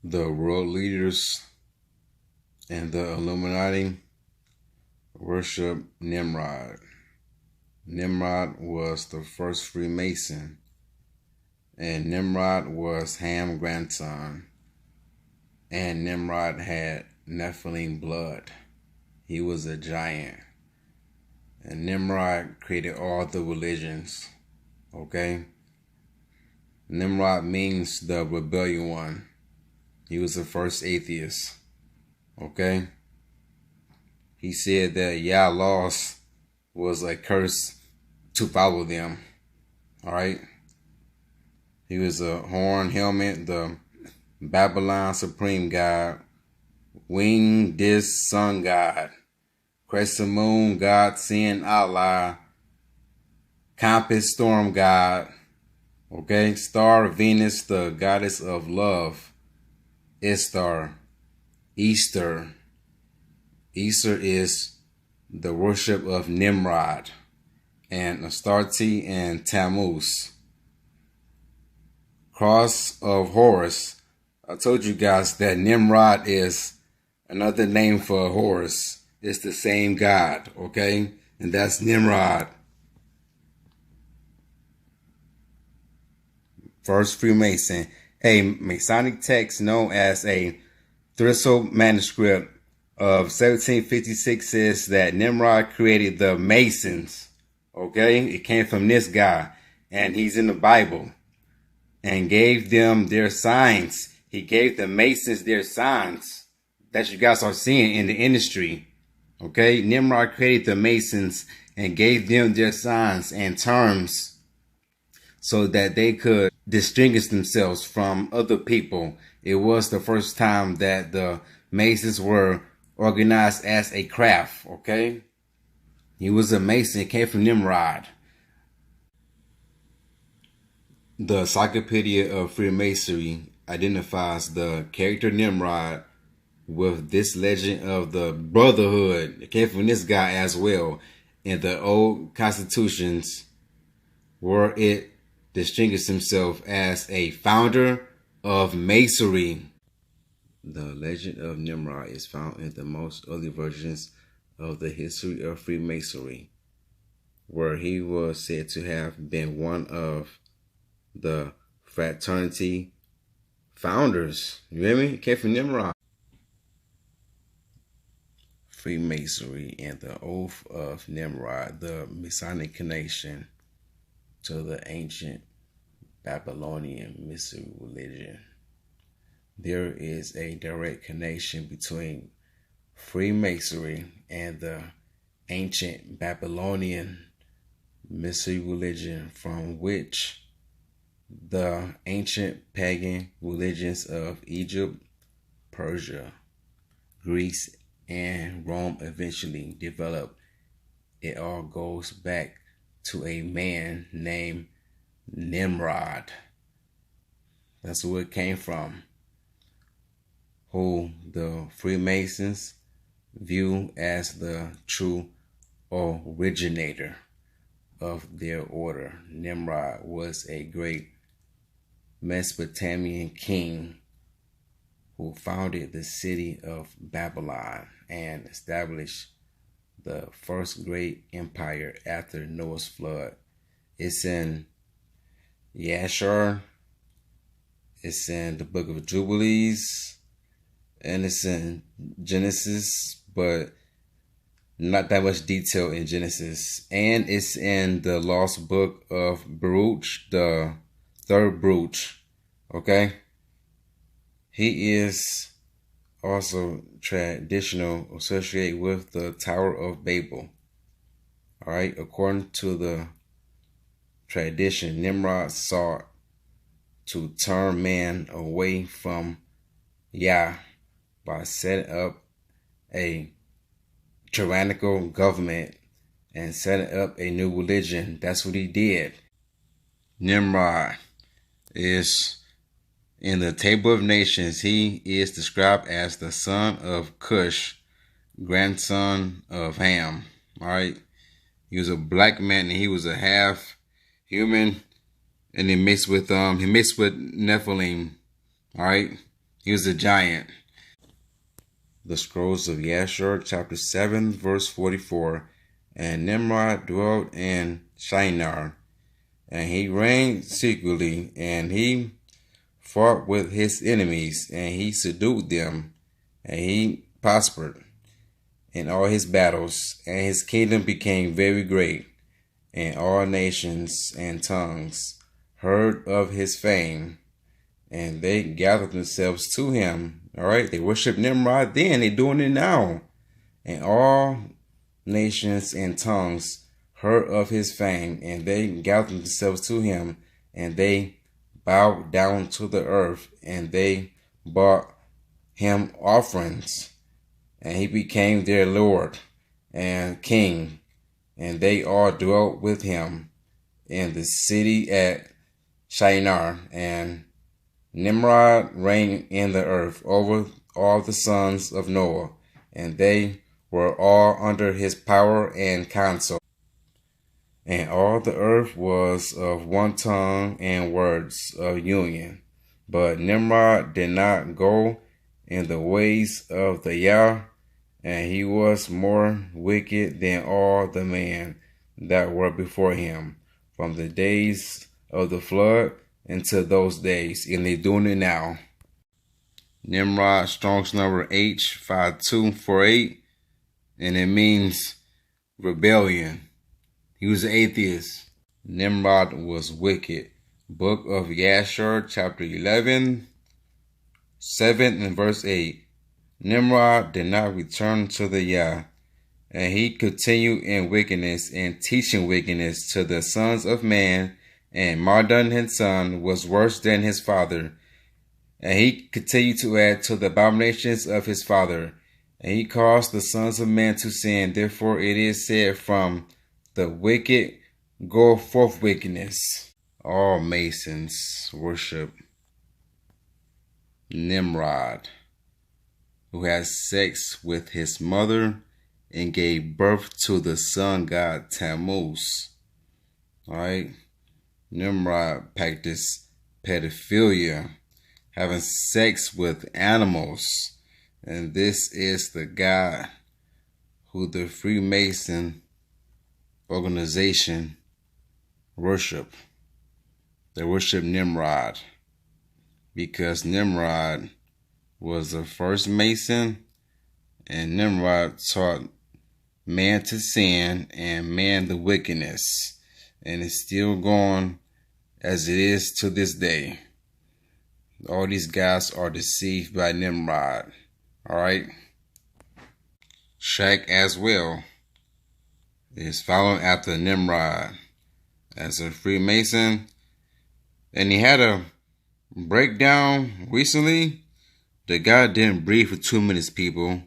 the world leaders and the Illuminati worship Nimrod. Nimrod was the first Freemason, and Nimrod was Ham's grandson, and Nimrod had Nephilim blood. He was a giant, and Nimrod created all the religions, okay? Nimrod means the rebellion one. He was the first atheist, okay? He said that Yah laws was a curse to follow them, all right? He was a horn helmet, the Babylon supreme god, winged disc sun god, crescent moon god, sin Allah, compass storm god, okay? Star Venus, the goddess of love, Istar, Easter. Easter is the worship of Nimrod, and Astarte and Tammuz. Cross of Horus. I told you guys that Nimrod is another name for Horus. It's the same god, okay? And that's Nimrod. First Freemason. A Masonic text known as a Thistle manuscript of 1756 says that Nimrod created the Masons. Okay? It came from this guy. And he's in the Bible. And gave them their signs. He gave the Masons their signs that you guys are seeing in the industry. Okay? Nimrod created the Masons and gave them their signs and terms so that they could distinguish themselves from other people. It was the first time that the Masons were organized as a craft, okay? He was a Mason. It came from Nimrod. The Encyclopedia of Freemasonry identifies the character Nimrod with this legend of the Brotherhood. It came from this guy as well. In the old constitutions, where it distinguished himself as a founder of Masonry. The legend of Nimrod is found in the most early versions of the history of Freemasonry, where he was said to have been one of the fraternity founders. You hear me? It came from Nimrod. Freemasonry and the Oath of Nimrod, the Masonic connection to the ancient Babylonian mystery religion. There is a direct connection between Freemasonry and the ancient Babylonian mystery religion, from which the ancient pagan religions of Egypt, Persia, Greece, and Rome eventually developed. It all goes back to a man named Nimrod. That's where it came from, who the Freemasons view as the true originator of their order. Nimrod was a great Mesopotamian king who founded the city of Babylon and established the first great empire after Noah's flood. It's in Yashar, it's in the book of Jubilees, and it's in Genesis, but not that much detail in Genesis. And it's in the lost book of Baruch, the third Baruch, okay? He is also traditional associated with the Tower of Babel. All right, according to the tradition, Nimrod sought to turn man away from Yah by setting up a tyrannical government and setting up a new religion. That's what he did. Nimrod is in the Table of Nations. He is described as the son of Cush, grandson of Ham. All right. He was a black man and he was a half human, and he mixed with Nephilim. All right. He was a giant. The Scrolls of Yashar, chapter 7, verse 44. And Nimrod dwelt in Shinar, and he reigned secretly, and he fought with his enemies, and he subdued them, and he prospered in all his battles, and his kingdom became very great, and all nations and tongues heard of his fame, and they gathered themselves to him. All right, they worshiped Nimrod then, they're doing it now. And all nations and tongues heard of his fame, and they gathered themselves to him, and they bowed down to the earth, and they brought him offerings, and he became their Lord and King, and they all dwelt with him in the city at Shinar, and Nimrod reigned in the earth over all the sons of Noah, and they were all under his power and counsel. And all the earth was of one tongue and words of union. But Nimrod did not go in the ways of the Yah, and he was more wicked than all the men that were before him, from the days of the flood into those days, and they're doing it now. Nimrod, Strong's number H5248, and it means rebellion. He was an atheist. Nimrod was wicked. Book of Yashar, chapter 11, 7 and verse 8. Nimrod did not return to the Yah, and he continued in wickedness and teaching wickedness to the sons of man, and Mardon his son was worse than his father. And he continued to add to the abominations of his father, and he caused the sons of men to sin. Therefore it is said, from the wicked go forth wickedness. All Masons worship Nimrod, who had sex with his mother and gave birth to the sun god Tammuz. Alright, Nimrod practiced pedophilia, having sex with animals, and this is the god who the Freemason organization worship. They worship Nimrod because Nimrod was the first Mason, and Nimrod taught man to sin and man the wickedness, and it's still going as it is to this day. All these guys are deceived by Nimrod. Alright, Shaq as well is following after Nimrod as a Freemason, and he had a breakdown recently. The guy didn't breathe for 2 minutes, people.